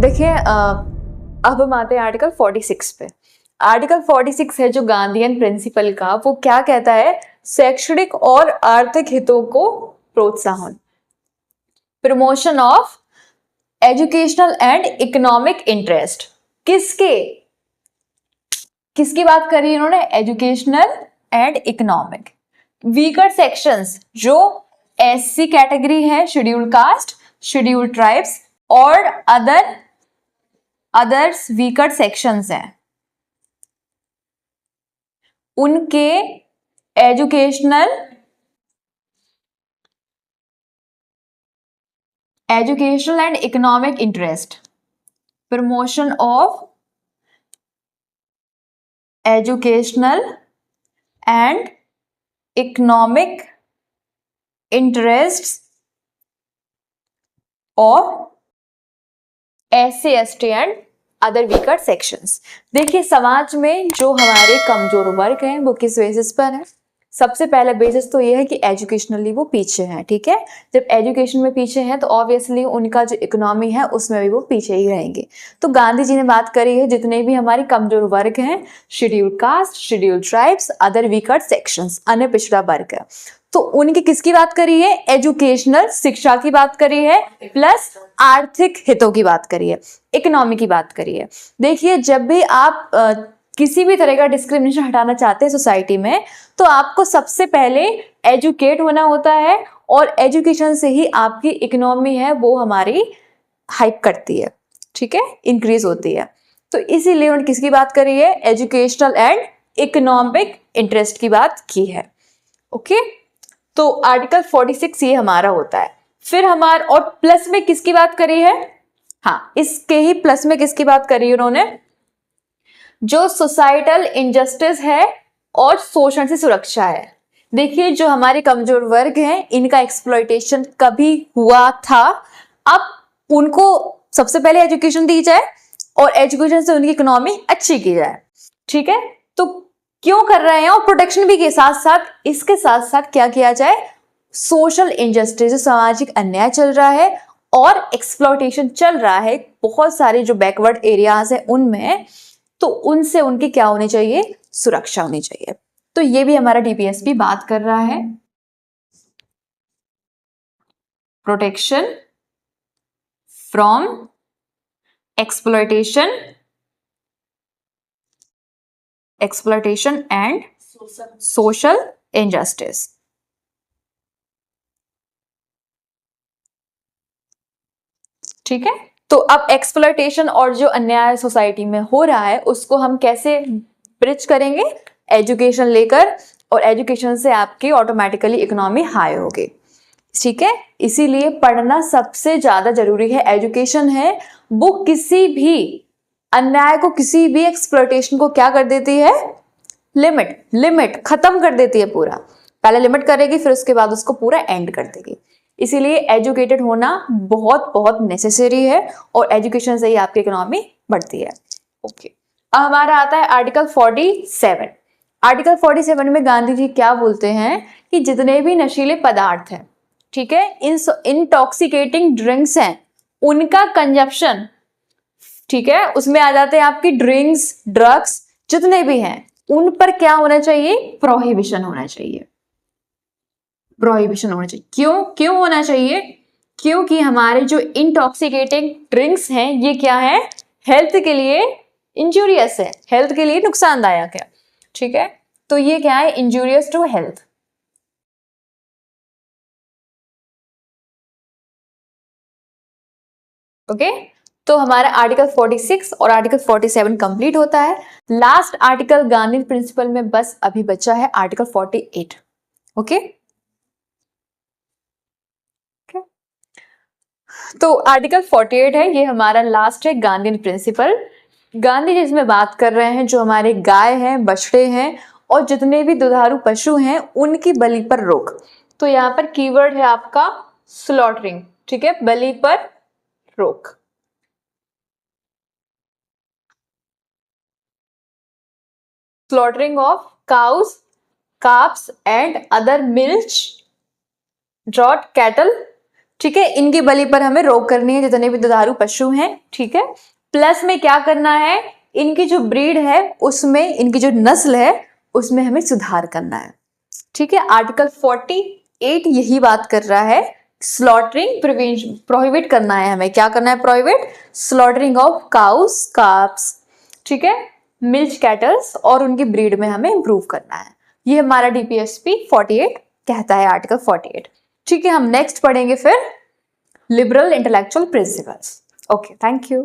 देखिए अब हम आते हैं आर्टिकल 46 पे। आर्टिकल 46 है जो गांधीयन प्रिंसिपल का, वो क्या कहता है? शैक्षणिक और आर्थिक हितों को प्रोत्साहन, promotion of educational and economic interest. किसकी बात करी इन्होंने? Educational and economic. Weaker sections जो एससी कैटेगरी है, शेड्यूल्ड कास्ट, शेड्यूल्ड ट्राइब्स और अदर्स वीकर सेक्शंस हैं, उनके educational and economic interest, promotion of educational and economic interest of SC ST and other weaker sections. देखिए समाज में जो हमारे कमजोर वर्ग हैं वो किस बेसिस पर है? सबसे पहला बेसिस तो ये है कि एजुकेशनली वो पीछे हैं, ठीक है। जब एजुकेशन में पीछे हैं तो ऑब्वियसली उनका जो इकोनॉमी है उसमें भी वो पीछे ही रहेंगे। तो गांधी जी ने बात करी है जितने भी हमारे कमजोर वर्ग हैं, scheduled caste, scheduled tribes, other weaker sections, अन्य पिछड़ा वर्ग है, तो उनकी किसकी बात करी है? एजुकेशनल, शिक्षा की बात करी है, प्लस आर्थिक हितों की बात करी है, इकोनॉमी की बात करी है। देखिए जब भी आप किसी भी तरह का डिस्क्रिमिनेशन हटाना चाहते हैं सोसाइटी में, तो आपको सबसे पहले एजुकेट होना होता है और एजुकेशन से ही आपकी इकोनॉमी है वो हमारी हाइप करती है, ठीक है, इंक्रीज होती है। तो इसीलिए उन्होंने किसकी बात करी है? एजुकेशनल एंड इकोनॉमिक इंटरेस्ट की बात की है। ओके, तो आर्टिकल 46 ये हमारा होता है। फिर हमारा और प्लस में किसकी बात करी है? हाँ, इसके ही प्लस में किसकी बात करी है उन्होंने? जो सोसाइटल इनजस्टिस है और शोषण से सुरक्षा है। देखिए जो हमारे कमजोर वर्ग हैं इनका एक्सप्लॉयटेशन कभी हुआ था, अब उनको सबसे पहले एजुकेशन दी जाए और एजुकेशन से उनकी इकोनॉमी अच्छी की जाए, ठीक है। तो क्यों कर रहे हैं? और प्रोटेक्शन भी के साथ साथ इसके साथ साथ क्या किया जाए? सोशल इनजस्टिस, जो सामाजिक अन्याय चल रहा है और एक्सप्लॉयटेशन चल रहा है बहुत सारे जो बैकवर्ड एरियाज है उनमें, तो उनसे उनकी क्या होनी चाहिए? सुरक्षा होनी चाहिए। तो ये भी हमारा डीपीएसपी बात कर रहा है, protection from exploitation and social injustice. ठीक है, तो अब एक्सप्लॉयटेशन और जो अन्याय सोसाइटी में हो रहा है उसको हम कैसे ब्रिज करेंगे? एजुकेशन लेकर, और एजुकेशन से आपकी ऑटोमेटिकली इकोनॉमी हाई होगी, ठीक है। इसीलिए पढ़ना सबसे ज्यादा जरूरी है। एजुकेशन है वो किसी भी अन्याय को, किसी भी एक्सप्लॉयटेशन को क्या कर देती है? लिमिट खत्म कर देती है। पूरा पहले लिमिट करेगी फिर उसके बाद उसको पूरा एंड कर देगी। इसीलिए एजुकेटेड होना बहुत बहुत नेसेसरी है और एजुकेशन से ही आपकी इकोनॉमी बढ़ती है। ओके, अब हमारा आता है आर्टिकल 47। आर्टिकल 47 में गांधी जी क्या बोलते हैं कि जितने भी नशीले पदार्थ हैं, ठीक है, इंटॉक्सिकेटिंग ड्रिंक्स हैं, उनका कंजप्शन, ठीक है, उसमें आ जाते हैं आपकी ड्रिंक्स, ड्रग्स जितने भी हैं, उन पर क्या होना चाहिए? प्रोहिबिशन होना चाहिए। प्रोहिबिशन होना चाहिए। क्यों होना चाहिए? क्योंकि हमारे जो इंटॉक्सिकेटिंग ड्रिंक्स हैं ये क्या है? हेल्थ के लिए इंजूरियस है, हेल्थ के लिए नुकसानदायक है, ठीक है। तो ये क्या है? Injurious to health. ओके, तो हमारा आर्टिकल 46 और आर्टिकल 47 कंप्लीट होता है। लास्ट आर्टिकल गांधी प्रिंसिपल में बस अभी बचा है आर्टिकल 48। ओके, तो आर्टिकल 48 है, ये हमारा लास्ट है गांधी प्रिंसिपल। गांधी जी इसमें बात कर रहे हैं जो हमारे गाय हैं, बछड़े हैं और जितने भी दुधारू पशु हैं उनकी बलि पर रोक। तो यहाँ पर कीवर्ड है आपका स्लॉटरिंग, ठीक है, बलि पर रोक। Slaughtering of cows, calves and other milk draught cattle, ठीक है, इनकी बलि पर हमें रोक करनी है जितने भी दुधारू पशु हैं, ठीक है। प्लस में क्या करना है, इनकी जो ब्रीड है उसमें, इनकी जो नस्ल है उसमें हमें सुधार करना है, ठीक है। आर्टिकल 48 यही बात कर रहा है, स्लॉटरिंग प्रिवेंशन, प्रोहिबिट करना है हमें, क्या करना है, प्रोहिबिट स्लॉटरिंग ऑफ काउस, काप्स, ठीक है, मिल्क कैटल्स, और उनकी ब्रीड में हमें इंप्रूव करना है। ये हमारा DPSP 48 कहता है, आर्टिकल 48, ठीक है। हम नेक्स्ट पढ़ेंगे फिर liberal intellectual principles. Okay, thank you.